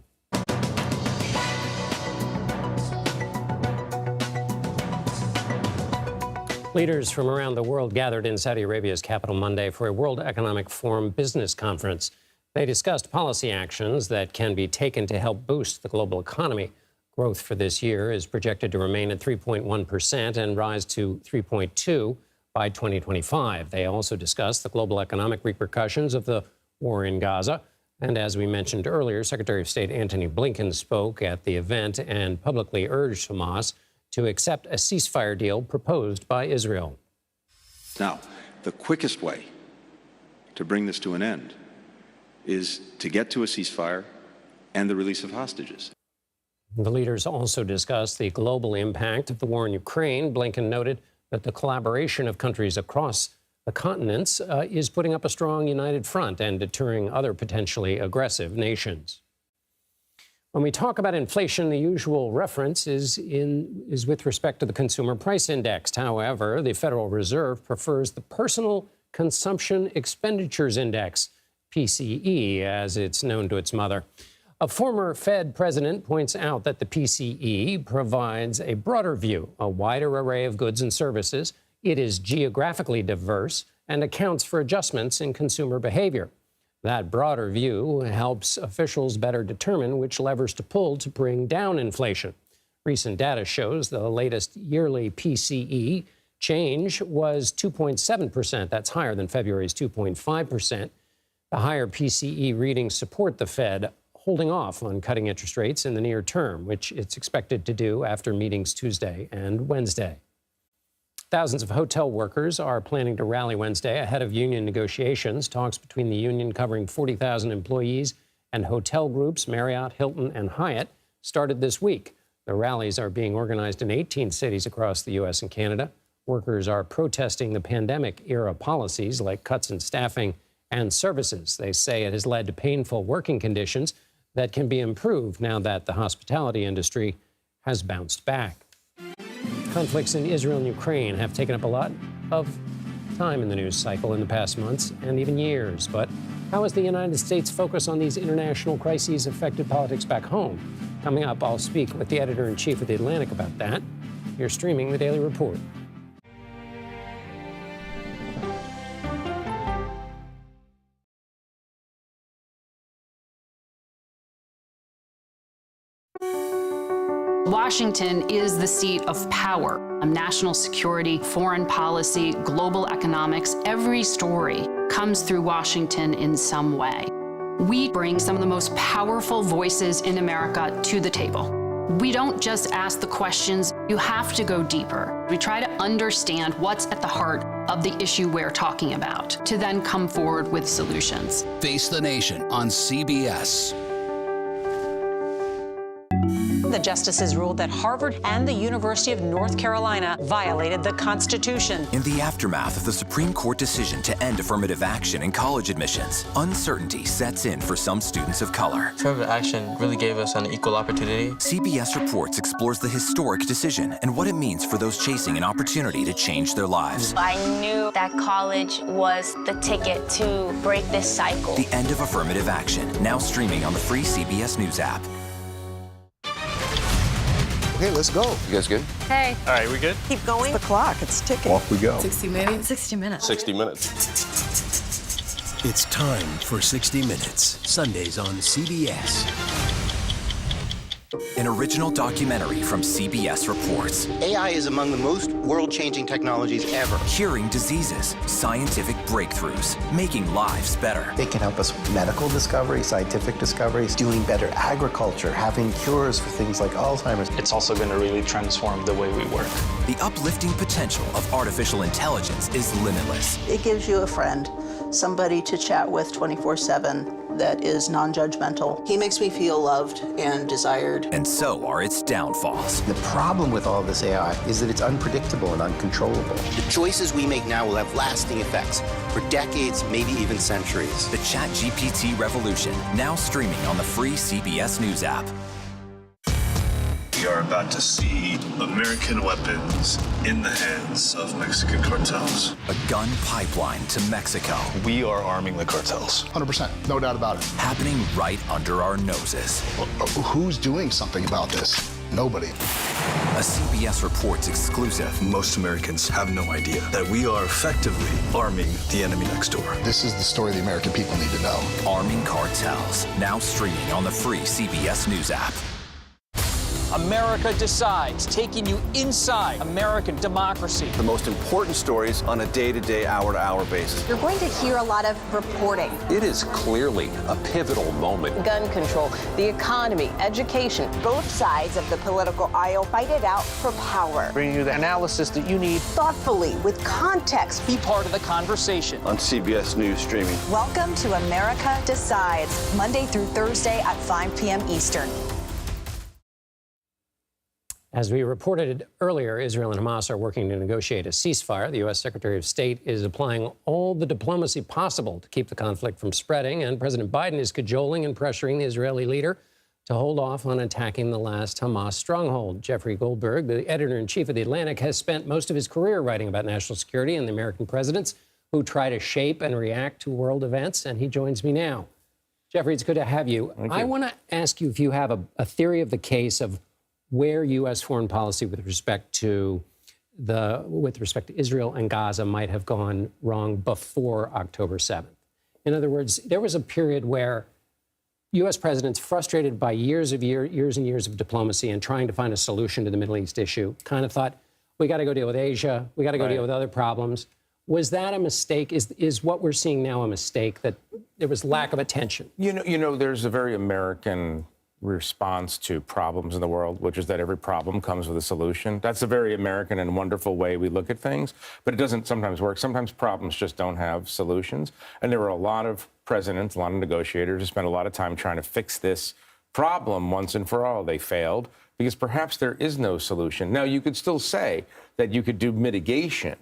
Leaders from around the world gathered in Saudi Arabia's capital Monday for a World Economic Forum business conference. They discussed policy actions that can be taken to help boost the global economy. Growth for this year is projected to remain at 3.1% and rise to 3.2% by 2025. They also discussed the global economic repercussions of the war in Gaza. And as we mentioned earlier, Secretary of State Antony Blinken spoke at the event and publicly urged Hamas to accept a ceasefire deal proposed by Israel. Now, the quickest way to bring this to an end is to get to a ceasefire and the release of hostages. The leaders also discussed the global impact of the war in Ukraine. Blinken noted that the collaboration of countries across the continents is putting up a strong united front and deterring other potentially aggressive nations. When we talk about inflation, the usual reference is with respect to the Consumer Price Index. However, the Federal Reserve prefers the Personal Consumption Expenditures Index, PCE, as it's known to its mother. A former Fed president points out that the PCE provides a broader view, a wider array of goods and services. It is geographically diverse and accounts for adjustments in consumer behavior. That broader view helps officials better determine which levers to pull to bring down inflation. Recent data shows the latest yearly PCE change was 2.7%. That's higher than February's 2.5%. The higher PCE readings support the Fed holding off on cutting interest rates in the near term, which it's expected to do after meetings Tuesday and Wednesday. Thousands of hotel workers are planning to rally Wednesday ahead of union negotiations. Talks between the union covering 40,000 employees and hotel groups Marriott, Hilton, and Hyatt started this week. The rallies are being organized in 18 cities across the U.S. and Canada. Workers are protesting the pandemic-era policies like cuts in staffing and services. They say it has led to painful working conditions that can be improved now that the hospitality industry has bounced back. Conflicts in Israel and Ukraine have taken up a lot of time in the news cycle in the past months and even years. But how has the United States' focus on these international crises affected politics back home? Coming up, I'll speak with the editor-in-chief of The Atlantic about that. You're streaming The Daily Report. Washington is the seat of power. National security, foreign policy, global economics, every story comes through Washington in some way. We bring some of the most powerful voices in America to the table. We don't just ask the questions, you have to go deeper. We try to understand what's at the heart of the issue we're talking about, to then come forward with solutions. Face the Nation on CBS. The justices ruled that Harvard and the University of North Carolina violated the Constitution. In the aftermath of the Supreme Court decision to end affirmative action in college admissions, uncertainty sets in for some students of color. Affirmative action really gave us an equal opportunity. CBS Reports explores the historic decision and what it means for those chasing an opportunity to change their lives. I knew that college was the ticket to break this cycle. The end of affirmative action, now streaming on the free CBS News app. Okay, let's go. You guys good? Hey. All right, we good? Keep going. The clock, it's ticking. Off we go. 60 minutes. 60 minutes. 60 minutes. It's time for 60 Minutes, Sundays on CBS. An original documentary from CBS Reports. AI is among the most world-changing technologies ever. Curing diseases, scientific breakthroughs, making lives better. They can help us with medical discoveries, scientific discoveries, doing better agriculture, having cures for things like Alzheimer's. It's also going to really transform the way we work. The uplifting potential of artificial intelligence is limitless. It gives you a friend, somebody to chat with 24/7 that is non-judgmental. He makes me feel loved and desired. And so are its downfalls. The problem with all this AI is that it's unpredictable and uncontrollable. The choices we make now will have lasting effects for decades, maybe even centuries. The ChatGPT revolution, now streaming on the free CBS News app. We are about to see American weapons in the hands of Mexican cartels. A gun pipeline to Mexico. We are arming the cartels. 100%, no doubt about it. Happening right under our noses. Who's doing something about this? Nobody. A CBS Reports exclusive. Most Americans have no idea that we are effectively arming the enemy next door. This is the story the American people need to know. Arming cartels, now streaming on the free CBS News app. America Decides, taking you inside American democracy. The most important stories on a day-to-day, hour-to-hour basis. You're going to hear a lot of reporting. It is clearly a pivotal moment. Gun control, the economy, education. Both sides of the political aisle fight it out for power. Bringing you the analysis that you need. Thoughtfully, with context. Be part of the conversation. On CBS News Streaming. Welcome to America Decides, Monday through Thursday at 5 p.m. Eastern. As we reported earlier, Israel and Hamas are working to negotiate a ceasefire. The U.S. Secretary of State is applying all the diplomacy possible to keep the conflict from spreading, and President Biden is cajoling and pressuring the Israeli leader to hold off on attacking the last Hamas stronghold. Jeffrey Goldberg, the editor-in-chief of The Atlantic, has spent most of his career writing about national security and the American presidents who try to shape and react to world events, and he joins me now. Jeffrey, it's good to have you. I want to ask you if you have a theory of the case of where U.S. foreign policy with respect to Israel and Gaza might have gone wrong before October 7th. In other words, there was a period where U.S. presidents, frustrated by years and years of diplomacy and trying to find a solution to the Middle East issue, kind of thought, we got to go deal with Asia, we got to go deal with other problems. Was that a mistake? Is what we're seeing now a mistake, that there was lack of attention? You know, there's a very American response to problems in the world, which is that every problem comes with a solution. That's a very American and wonderful way we look at things, but it doesn't sometimes work. Sometimes problems just don't have solutions. And there were a lot of presidents, a lot of negotiators who spent a lot of time trying to fix this problem once and for all. They failed because perhaps there is no solution. Now, you could still say that you could do mitigation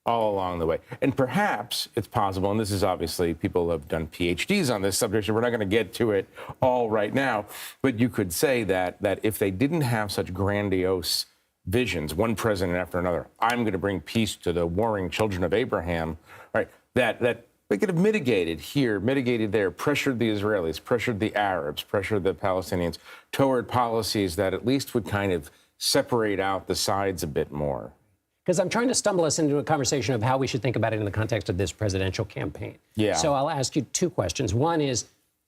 all along the way. And perhaps it's possible, and this is obviously, people have done PhDs on this subject, so we're not going to get to it all right now, but you could say that if they didn't have such grandiose visions, one president after another, I'm going to bring peace to the warring children of Abraham, right, that they could have mitigated here, mitigated there, pressured the Israelis, pressured the Arabs, pressured the Palestinians toward policies that at least would kind of separate out the sides a bit more. Because I'm trying to stumble us into a conversation of how we should think about it in the context of this presidential campaign. Yeah. So I'll ask you two questions. One is,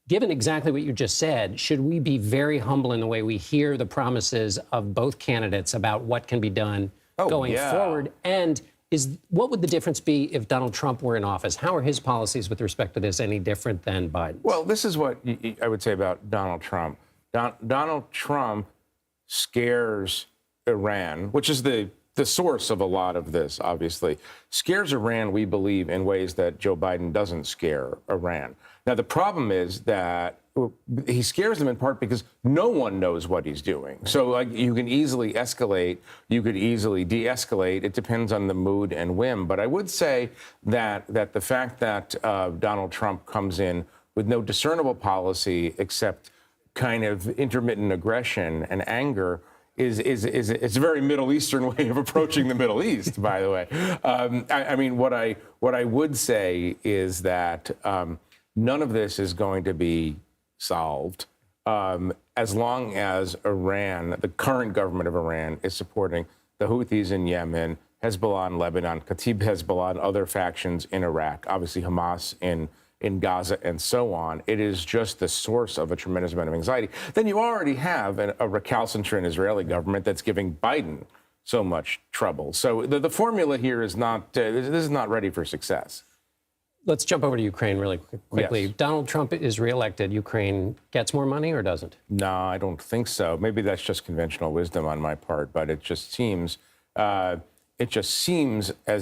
given exactly what you just said, should we be very humble in the way we hear the promises of both candidates about what can be done going forward? And what would the difference be if Donald Trump were in office? How are his policies with respect to this any different than Biden's? Well, this is what I would say about Donald Trump. Donald Trump scares Iran, which is the source of a lot of this, obviously, scares Iran, we believe, in ways that Joe Biden doesn't scare Iran. Now, the problem is that he scares them in part because no one knows what he's doing. So, like, you can easily escalate, you could easily de-escalate. It depends on the mood and whim. But I would say that the fact that Donald Trump comes in with no discernible policy except kind of intermittent aggression and anger it's a very Middle Eastern way of approaching the Middle East, by the way. I mean, what I would say is that none of this is going to be solved as long as Iran, the current government of Iran, is supporting the Houthis in Yemen, Hezbollah in Lebanon, Kataib Hezbollah and other factions in Iraq, obviously Hamas in Gaza, and so on. It is just the source of a tremendous amount of anxiety. Then you already have a recalcitrant Israeli government that's giving Biden so much trouble. So the formula here is not, this is not ready for success. Let's jump over to Ukraine really quickly. Yes. Donald Trump is reelected. Ukraine gets more money or doesn't? No, I don't think so. Maybe that's just conventional wisdom on my part, but it just seems as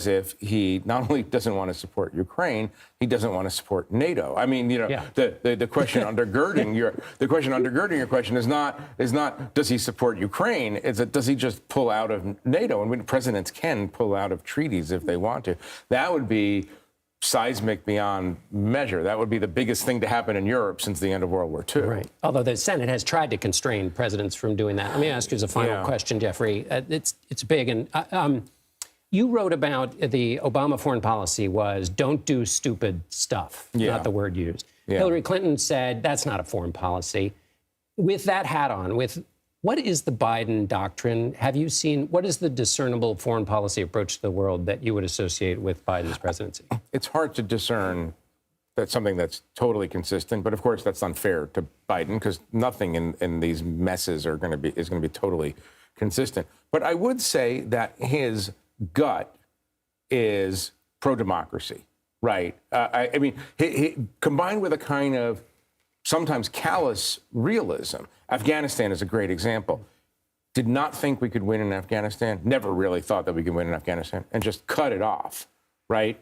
if he not only doesn't want to support Ukraine, he doesn't want to support NATO. I mean, the question undergirding your question is not does he support Ukraine? Is it does he just pull out of NATO? And presidents can pull out of treaties if they want to. That would be seismic beyond measure. That would be the biggest thing to happen in Europe since the end of World War II. Right. Although the Senate has tried to constrain presidents from doing that. Let me ask you as a final question, Jeffrey. It's big. And you wrote about the Obama foreign policy was don't do stupid stuff, not the word used. Hillary Clinton said that's not a foreign policy. With that hat on, what is the Biden doctrine? Have you seen, what is the discernible foreign policy approach to the world that you would associate with Biden's presidency? It's hard to discern that's something that's totally consistent, but of course that's unfair to Biden because nothing in these messes is going to be totally consistent. But I would say that his gut is pro-democracy, right? I mean, he combined with a kind of sometimes callous realism. Afghanistan is a great example. Did not think we could win in Afghanistan, never really thought that we could win in Afghanistan, and just cut it off, right?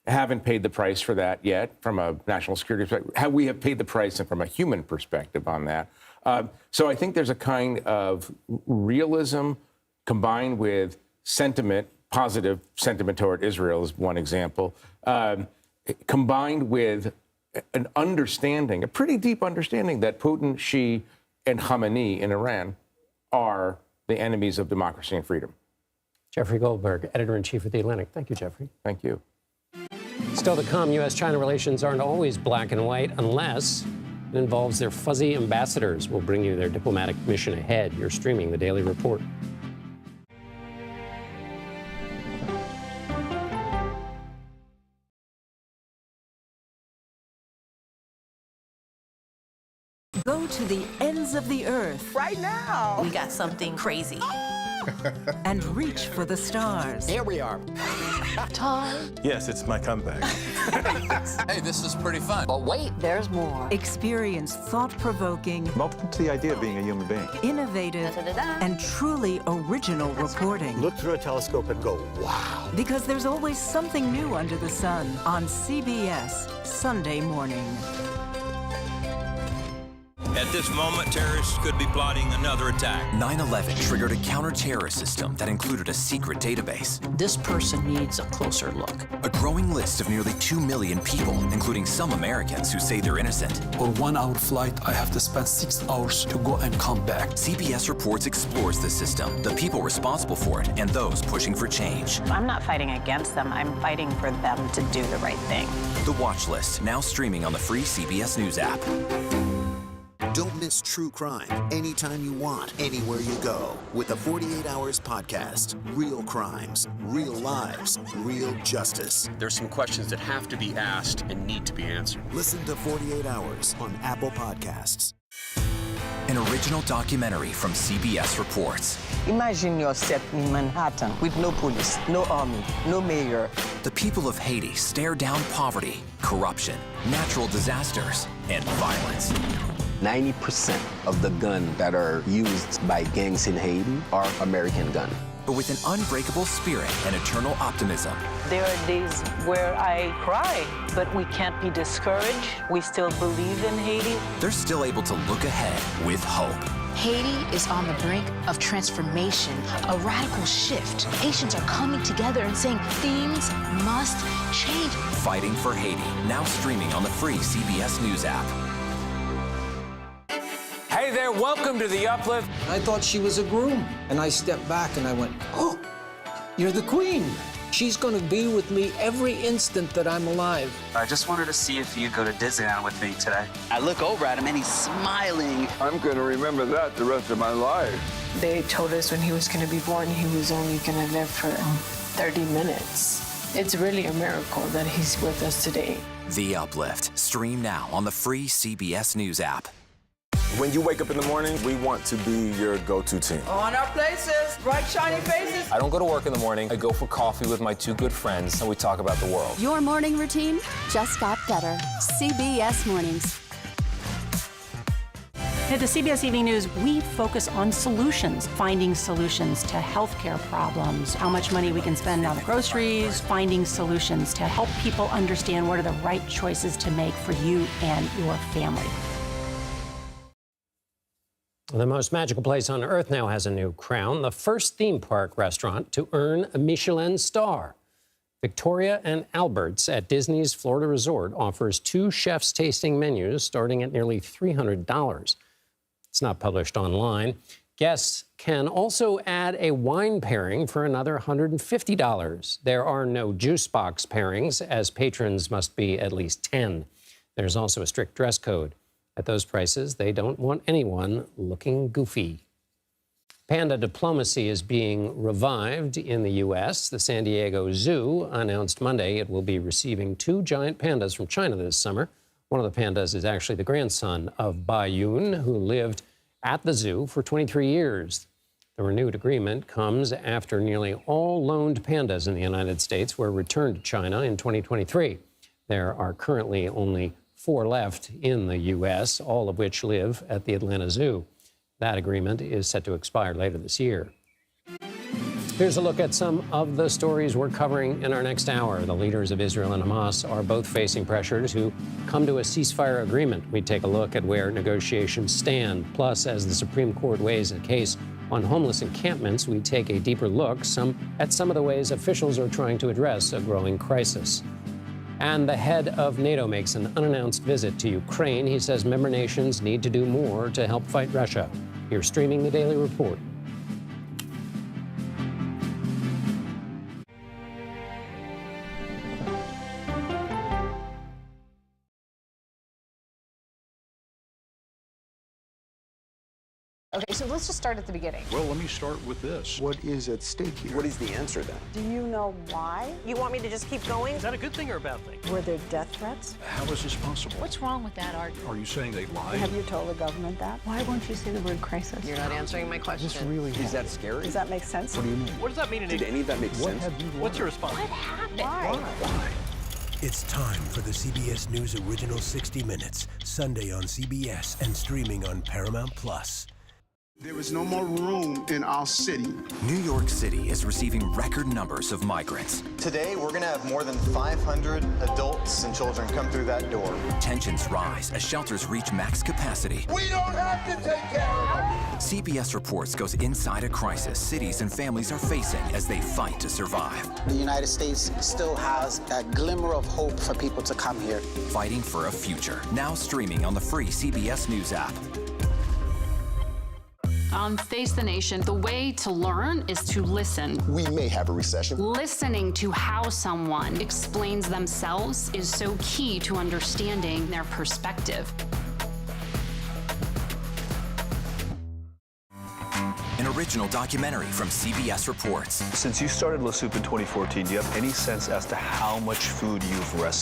Haven't paid the price for that yet from a national security perspective. We have paid the price from a human perspective on that. So I think there's a kind of realism combined with sentiment, positive sentiment toward Israel is one example, combined with an understanding, a pretty deep understanding that Putin, Xi, and Khamenei in Iran are the enemies of democracy and freedom. Jeffrey Goldberg, editor-in-chief of The Atlantic. Thank you, Jeffrey. Thank you. Still to come, U.S.-China relations aren't always black and white unless it involves their fuzzy ambassadors. We'll bring you their diplomatic mission ahead. You're streaming The Daily Report. Go to the ends of the earth. Right now. We got something crazy. And reach for the stars. Here we are. Time. Yes, it's my comeback. Hey, this is pretty fun. But wait, there's more. Experience thought-provoking, Welcome to the idea of being a human being. innovative, and truly original reporting. Look through a telescope and go, wow. Because there's always something new under the sun on CBS Sunday morning. At this moment, terrorists could be plotting another attack. 9/11 triggered a counter-terrorist system that included a secret database. This person needs a closer look. A growing list of nearly 2 million people, including some Americans who say they're innocent. For 1 hour flight, I have to spend 6 hours to go and come back. CBS Reports explores the system, the people responsible for it, and those pushing for change. I'm not fighting against them. I'm fighting for them to do the right thing. The Watch List, now streaming on the free CBS News app. Don't miss true crime anytime you want, anywhere you go. With the 48 Hours podcast. Real crimes, real lives, real justice. There's some questions that have to be asked and need to be answered. Listen to 48 Hours on Apple Podcasts. An original documentary from CBS Reports. Imagine yourself in Manhattan with no police, no army, no mayor. The people of Haiti stare down poverty, corruption, natural disasters, and violence. 90% of the guns that are used by gangs in Haiti are American guns. But with an unbreakable spirit and eternal optimism. There are days where I cry, but we can't be discouraged. We still believe in Haiti. They're still able to look ahead with hope. Haiti is on the brink of transformation, a radical shift. Nations are coming together and saying things must change. Fighting for Haiti, now streaming on the free CBS News app. Hey there, welcome to The Uplift. I thought she was a groom, and I stepped back and I went, oh, you're the queen. She's going to be with me every instant that I'm alive. I just wanted to see if you'd go to Disneyland with me today. I look over at him and he's smiling. I'm going to remember that the rest of my life. They told us when he was going to be born, he was only going to live for 30 minutes. It's really a miracle that he's with us today. The Uplift. Stream now on the free CBS News app. When you wake up in the morning, we want to be your go-to team. On our places, bright shiny faces. I don't go to work in the morning. I go for coffee with my two good friends, and we talk about the world. Your morning routine just got better. CBS Mornings. At the CBS Evening News, we focus on solutions, finding solutions to healthcare problems, how much money we can spend on the groceries, finding solutions to help people understand what are the right choices to make for you and your family. The most magical place on earth now has a new crown, the first theme park restaurant to earn a Michelin star. Victoria and Albert's at Disney's Florida Resort offers 2 chefs' tasting menus starting at nearly $300. It's not published online. Guests can also add a wine pairing for another $150. There are no juice box pairings, as patrons must be at least 10. There's also a strict dress code. At those prices, they don't want anyone looking goofy. Panda diplomacy is being revived in the U.S. The San Diego Zoo announced Monday it will be receiving 2 giant pandas from China this summer. One of the pandas is actually the grandson of Bai Yun, who lived at the zoo for 23 years. The renewed agreement comes after nearly all loaned pandas in the United States were returned to China in 2023. There are currently only 4 left in the U.S., all of which live at the Atlanta Zoo. That agreement is set to expire later this year. Here's a look at some of the stories we're covering in our next hour. The leaders of Israel and Hamas are both facing pressures to come to a ceasefire agreement. We take a look at where negotiations stand. Plus, as the Supreme Court weighs a case on homeless encampments, we take a deeper look at some of the ways officials are trying to address a growing crisis. And the head of NATO makes an unannounced visit to Ukraine. He says member nations need to do more to help fight Russia. You're streaming the Daily Report. Okay, so let's just start at the beginning. Well, let me start with this. What is at stake here? What is the answer then? Do you know why? You want me to just keep going? Is that a good thing or a bad thing? Were there death threats? How is this possible? What's wrong with that argument? Are you saying they lied? Have you told the government that? Why won't you say the word crisis? You're not answering my question. This really Is that scary? Does that make sense? What do you mean? What does that mean in Did any of that make What sense? have you What's your response? What happened? Why? It's time for the CBS News Original 60 Minutes, Sunday on CBS and streaming on Paramount+. There is no more room in our city. New York City is receiving record numbers of migrants. Today, we're going to have more than 500 adults and children come through that door. Tensions rise as shelters reach max capacity. We don't have to take care of them. CBS Reports goes inside a crisis cities and families are facing as they fight to survive. The United States still has a glimmer of hope for people to come here. Fighting for a future. Now streaming on the free CBS News app. On Face the Nation, the way to learn is to listen. We may have a recession. Listening to how someone explains themselves is so key to understanding their perspective. An original documentary from CBS Reports. Since you started La Soup in 2014, do you have any sense as to how much food you've rescued?